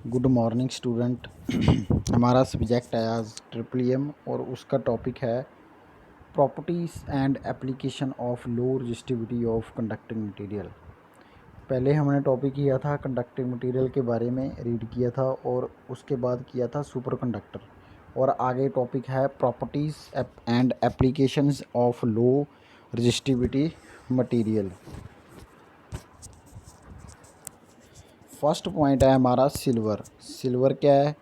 Good morning student. हमारा subject है आज ट्रिपल और उसका टॉपिक है properties and application of low resistivity of conducting material. पहले हमने टॉपिक किया था कंडक्टिंग मटेरियल के बारे में, रीड किया था और उसके बाद किया था सुपर कंडक्टर। और आगे टॉपिक है properties and applications of low resistivity material. First point है हमारा सिल्वर क्या है।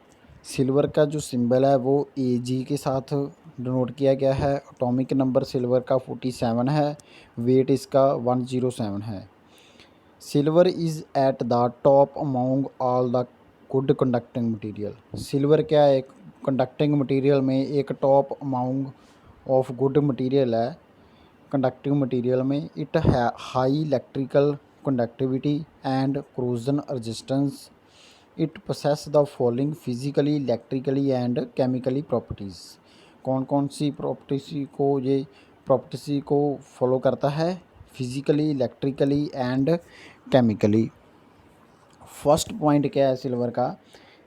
सिल्वर का जो सिंबल है वो AG के साथ डिनोट किया गया है। एटॉमिक नंबर सिल्वर का 47 है। वेट इसका 107 है। Silver is at the top among all the good conducting material. Silver क्या है, कंडक्टिंग मटेरियल में एक top among of good material है। कंडक्टिंग मटेरियल में इट है high electrical conductivity and corrosion resistance. It possess the following physically, electrically and chemically properties. कौन कौन सी properties को फॉलो करता है? Physically, electrically and chemically. First point क्या है सिल्वर का?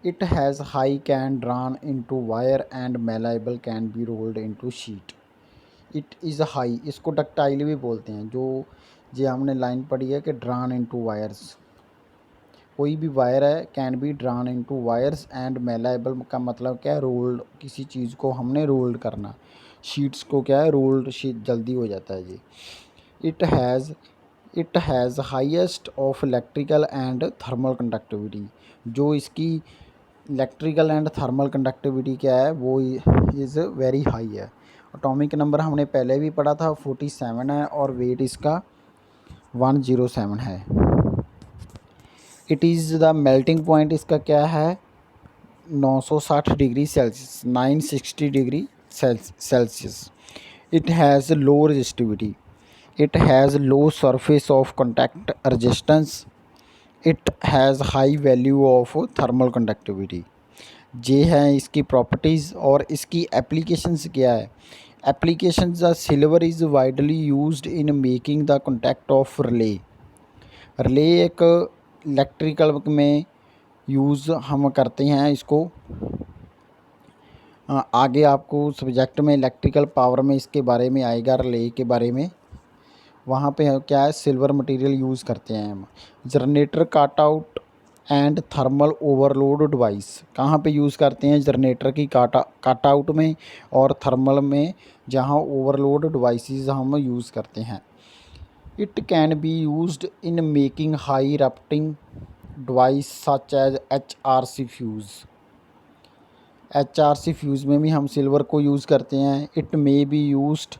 It has high can drawn into wire and malleable can be rolled into sheet. It is high, इसको ductile भी बोलते हैं। जो हमने लाइन पढ़ी है कि ड्रान इनटू वायर्स, कोई भी वायर है can be drawn into wires and malleable का मतलब क्या है? रोल्ड, किसी चीज़ को हमने रोल्ड करना। शीट्स को क्या है? रोल्ड शीट जल्दी हो जाता है जी। It has highest of electrical and thermal conductivity. जो इसकी इलेक्ट्रिकल एंड थर्मल कंडक्टिविटी क्या है वो इज़ वेरी हाई है। एटॉमिक नंबर हमने पहले भी पढ़ा था 47 है और वेट इसका 107 है। It is the melting point इसका क्या है? 960 degree Celsius, 960 degree Celsius. It has low resistivity. It has low surface of contact resistance. It has high value of thermal conductivity. ये हैं इसकी प्रॉपर्टीज़। और इसकी एप्लीकेशंस क्या है? Applications the silver is widely used in making the contact of relay. Relay एक electrical में use हम करते हैं इसको। आगे आपको सब्जेक्ट में इलेक्ट्रिकल पावर में इसके बारे में आएगा, रिले के बारे में। वहाँ पे क्या है, सिल्वर मटेरियल यूज़ करते हैं हम। जनरेटर काट out and thermal overload device कहाँ पे यूज़ करते हैं? जनरेटर की काट आउट में और थर्मल में, जहाँ ओवरलोड डिवाइसेस हम यूज़ करते हैं। It can be used in making high rupturing device such as HRC fuse. HRC fuse में भी हम सिल्वर को यूज़ करते हैं। It may be used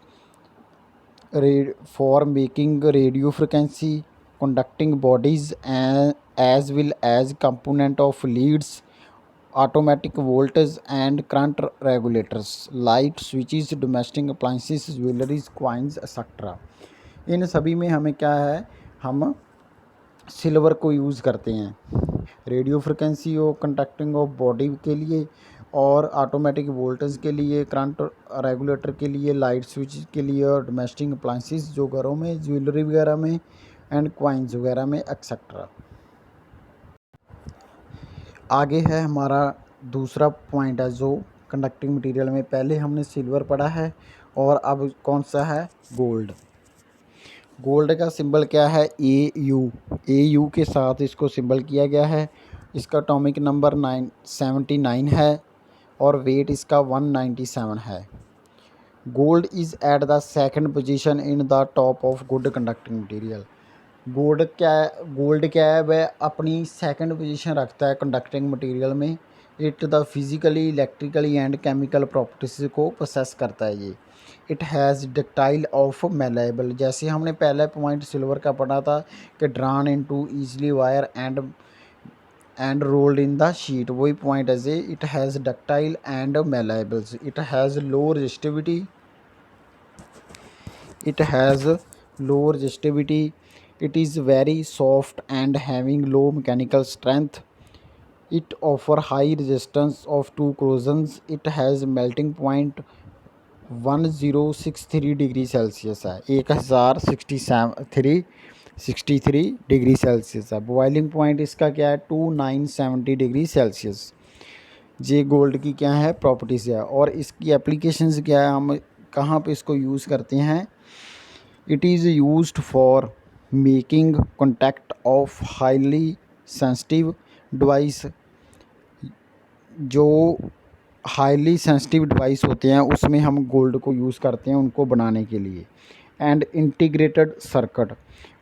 for making radio frequency conducting bodies as well as component of leads, automatic voltage and current regulators, light switches, domestic appliances, jewelries, coins etc. इन सभी में हमें क्या है, हम सिल्वर को यूज़ करते हैं रेडियो फ्रिक्वेंसी और कंडक्टिंग ऑफ बॉडी के लिए, और ऑटोमेटिक वोल्टेज के लिए, करंट रेगुलेटर के लिए, लाइट स्विच के लिए, और डोमेस्टिक अप्लाइंसेस जो घरों में, ज्वेलरी वगैरह में एंड क्वाइंस वगैरह में एक्सेट्रा। आगे है हमारा दूसरा पॉइंट है जो कंडक्टिंग मटेरियल में पहले हमने सिल्वर पढ़ा है और अब कौन सा है? गोल्ड। गोल्ड का सिंबल क्या है? AU के साथ इसको सिंबल किया गया है। इसका एटॉमिक नंबर 79 है और वेट इसका 197 है। Gold is at the second position in the top of good conducting material. Gold क्या है? वह अपनी सेकंड पोजीशन रखता है कंडक्टिंग मटेरियल में। It the physically, electrically and chemical properties को पोसेस करता है ये। It has ductile of malleable, जैसे हमने पहले पॉइंट सिल्वर का पढ़ा था कि drawn into easily wire and rolled in the sheet, वही पॉइंट है जे। It has ductile and malleables. It has low resistivity. It has low resistivity. It is very soft and having low mechanical strength. It offer high resistance of to corrosions. It has melting point 1063 degree Celsius है, 1063 63 degree Celsius है। Boiling point इसका क्या है 2970 degree Celsius. ये gold की क्या है properties है। और इसकी एप्लीकेशंस क्या है, हम कहाँ पे इसको यूज़ करते हैं। It is used for making contact of highly sensitive device. जो हाईली सेंसिटिव डिवाइस होते हैं उसमें हम गोल्ड को यूज़ करते हैं उनको बनाने के लिए। एंड इंटीग्रेटेड सर्किट,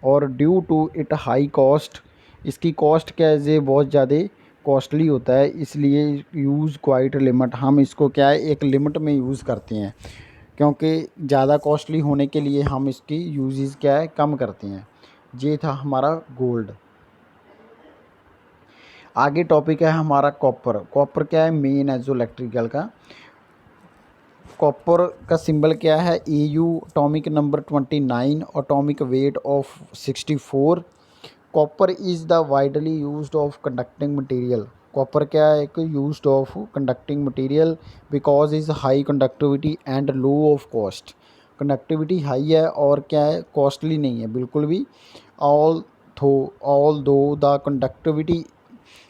और due to it high cost, इसकी कॉस्ट क्या है, ये बहुत ज़्यादा कॉस्टली होता है, इसलिए यूज़ क्वाइट लिमिट, हम इसको क्या है एक लिमिट में यूज़ करते हैं, क्योंकि ज़्यादा कॉस्टली होने के लिए हम इसकी यूजेस क्या है कम करते हैं। ये था हमारा गोल्ड। आगे टॉपिक है हमारा कॉपर। कॉपर क्या है मेन है जो इलेक्ट्रिकल का। कॉपर का सिंबल क्या है AU, atomic number 29, atomic weight of 64। Copper is the widely used of conducting material. Copper क्या है एक used of conducting material because is high conductivity and low of cost. Conductivity high है और क्या है कॉस्टली नहीं है बिल्कुल भी। ऑल दो the conductivity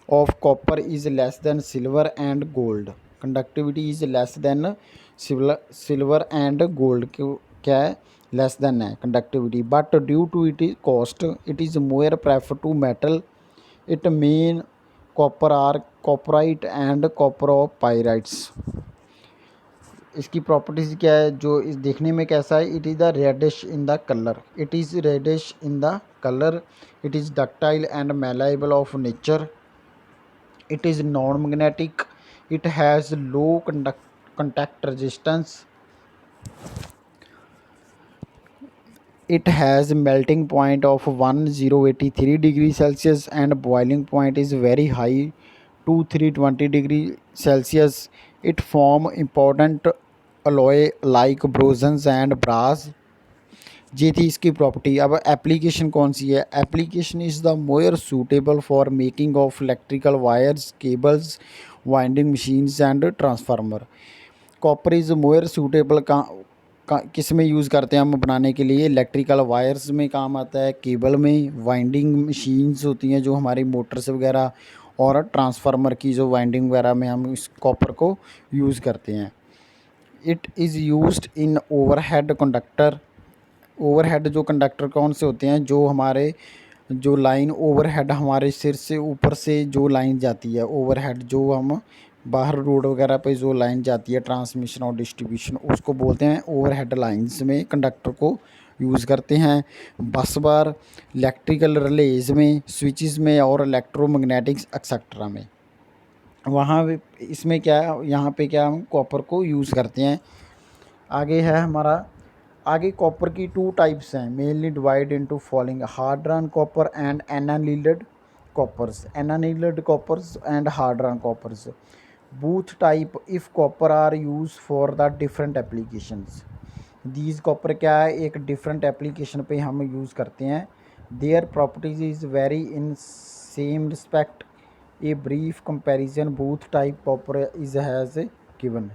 of copper is less than silver and gold। conductivity is less than silver and gold क्या है लेस देन है conductivity, but due to it is cost it is more prefer to metal it main copper or copperite and copper of pyrites. इसकी properties क्या है जो इस देखने में कैसा है, it is the reddish in the colour, it is reddish in the colour, it is ductile and malleable of nature, it is non-magnetic, it has low contact resistance, it has melting point of 1083 degree Celsius and boiling point is very high 2320 degree Celsius। it form important alloy like bronze and brass। ये थी इसकी property. अब application कौन सी है, application is the more suitable for making of electrical wires, cables, winding machines and transformer. Copper is more suitable किस में use करते हैं हम बनाने के लिए, इलेक्ट्रिकल वायर्स में काम आता है, केबल में, वाइंडिंग मशीन्स होती हैं जो हमारी मोटर्स वगैरह, और ट्रांसफार्मर की जो वाइंडिंग वगैरह में हम इस कॉपर को यूज़ करते हैं। It is used in overhead conductor. Overhead जो कंडक्टर कौन से होते हैं, जो हमारे जो लाइन ओवरहेड हमारे सिर से ऊपर से जो लाइन जाती है ओवरहेड, जो हम बाहर रोड वगैरह पे जो लाइन जाती है ट्रांसमिशन और डिस्ट्रीब्यूशन, उसको बोलते हैं ओवरहेड लाइंस में कंडक्टर को यूज़ करते हैं। बस बार, इलेक्ट्रिकल रिलेज में, स्विचेस में और इलेक्ट्रोमैग्नेटिक्स एक्सेट्रा में, वहाँ इसमें क्या है यहाँ पे क्या हम कॉपर को यूज़ करते हैं। आगे है हमारा, आगे कॉपर की 2 टाइप्स हैं, mainly divide into following hard drawn copper and annealed coppers. Annealed coppers and hard drawn coppers both type if copper are used for the different applications। these copper क्या है एक डिफरेंट एप्लीकेशन पे हम use करते हैं। their properties is vary in same respect। a brief comparison both type copper is has given।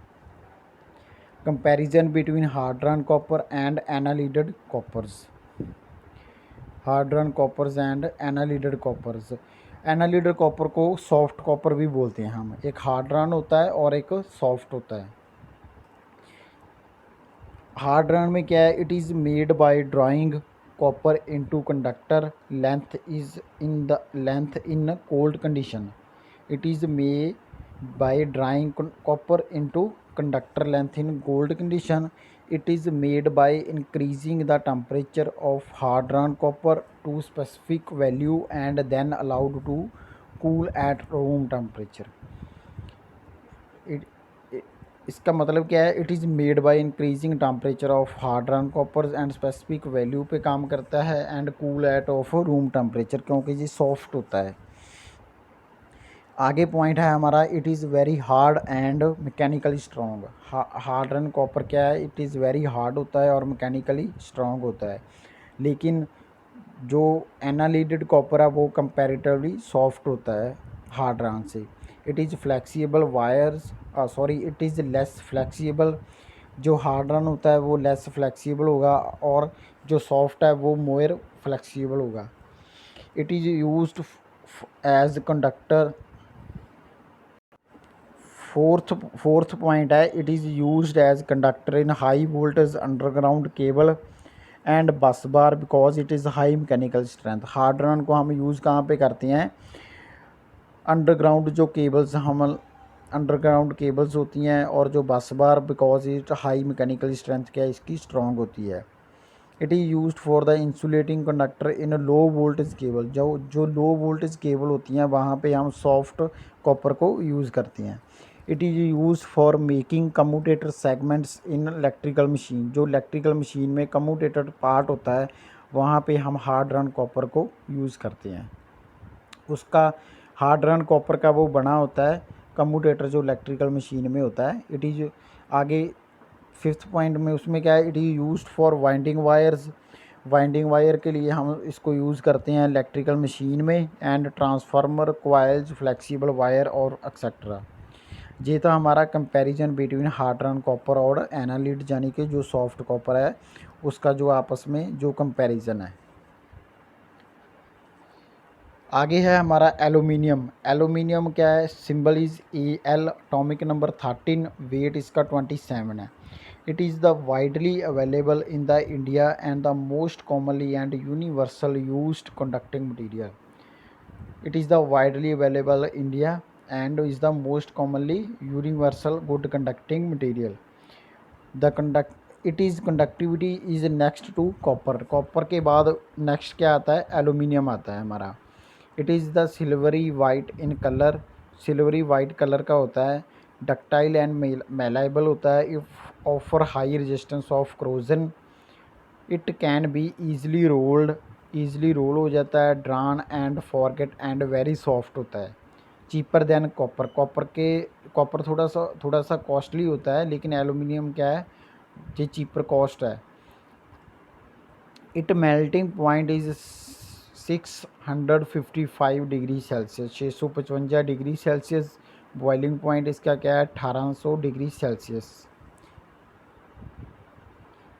comparison between hard run copper and annealed coppers। hard run coppers and annealed coppers। Annelid copper को soft copper भी बोलते हैं हम, एक hard run होता है और एक सॉफ्ट होता है। हार्ड रन में क्या है, it is made by drawing copper into conductor length in cold condition. It is made by drawing copper into conductor length in cold condition। it is made by increasing the temperature of hard run copper to specific value and then allowed to cool at room temperature। इसका मतलब क्या है, it is made by increasing temperature of hard drawn copper and specific value पे काम करता है and cool at of room temperature, क्योंकि ये सॉफ्ट होता है। आगे पॉइंट है हमारा, it is very hard and mechanically strong. Hard drawn copper क्या है, इट इज़ वेरी हार्ड होता है और मैकेनिकली स्ट्रॉन्ग होता है। लेकिन जो एनालिडेड कॉपर है वो कंपैरेटिवली सॉफ्ट होता है हार्ड रन से। It is flexible wires it is less flexible. जो हार्ड रन होता है वो लेस फ्लेक्सिबल होगा और जो सॉफ्ट है वो मोर फ्लैक्सीबल होगा। It is used as conductor. Fourth point है, it is used as conductor in high voltage underground cable and bus bar because it is high mechanical strength. Hard drawn को हम use कहाँ पे करते हैं? Underground जो cables हम underground cables होती हैं और जो bus bar, because it high mechanical strength क्या है इसकी, स्ट्रॉन्ग होती है। It is used for the insulating conductor in low voltage cable. जो लो वोल्टेज केबल होती हैं वहाँ पे हम सॉफ्ट कॉपर को यूज़ करते हैं। It is use for making commutator segments in electrical machine. जो इलेक्ट्रिकल मशीन में कम्यूटेटर पार्ट होता है वहाँ पे हम हार्ड रन कॉपर को यूज़ करते हैं। उसका हार्ड रन कॉपर का वो बना होता है कम्यूटेटर जो इलेक्ट्रिकल मशीन में होता है। इट इज़ आगे फिफ्थ पॉइंट में उसमें क्या है, it is used for winding wires. Winding wire के लिए हम इसको यूज़ करते हैं इलेक्ट्रिकल मशीन में। And transformer, coils, flexible wire और एक्सेट्रा। ये था हमारा comparison between hard drawn copper और एनालिड यानी कि जो सॉफ्ट कॉपर है उसका जो आपस में जो कंपैरिजन है। आगे है हमारा एलुमिनियम। एलुमिनियम क्या है? Symbol is AL, atomic number 13, weight इसका 27 है। It is the widely available in the India and the most commonly and universal used conducting material. It is the widely available India and is the most commonly universal good conducting material. It is conductivity is next to copper. Copper के बाद next क्या आता है? Aluminium आता है हमारा। It is the silvery white in colour. Silvery white colour का होता है। डक्टाइल एंड मेलाइबल होता है। If offer high resistance of corrosion. It can be easily rolled, easily roll हो जाता है। Drawn and forged and very soft होता है। Cheaper than copper. कॉपर थोड़ा सा कॉस्टली होता है लेकिन एलुमिनियम क्या है, ये चीपर कॉस्ट है। It melting point is 655 degree Celsius, 655 degree Celsius. Boiling point इसका क्या है? 1800 डिग्री सेल्सियस।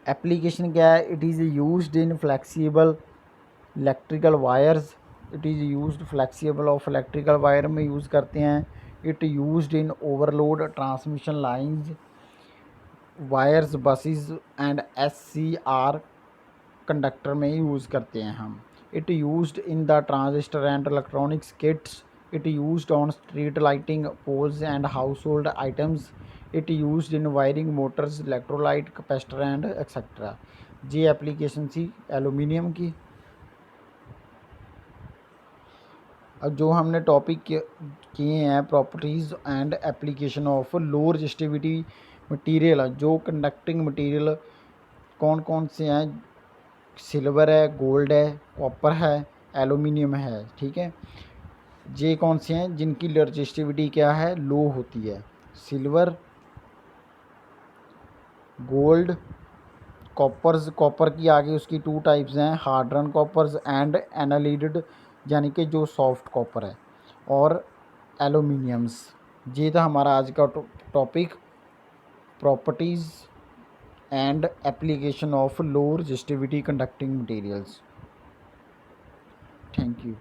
एप्लीकेशन क्या है? It is used in flexible electrical wires. It is used flexible of electrical wire में यूज़ करते हैं। It used in overload transmission lines, wires, buses and SCR conductor में use करते हैं हम। It used in the transistor and electronics kits. It used on street lighting poles and household items. It used in wiring motors, electrolyte, capacitor and etcetera. ये application थी aluminium की। अब जो हमने टॉपिक किए हैं properties and application of low resistivity material, जो conducting material कौन कौन से हैं? सिल्वर है, गोल्ड है, कॉपर है, एलुमिनियम है। ठीक है, ये कौन से हैं जिनकी रेजिस्टिविटी क्या है? लो होती है। Silver, gold, Cowper's. कॉपर की आगे उसकी 2 टाइप्स हैं, हार्ड रन कॉपर्स एंड एनालिडेड यानी कि जो सॉफ्ट कॉपर है, और एलुमिनियम्स। ये था हमारा आज का topic, properties and application of low resistivity conducting materials. Thank you.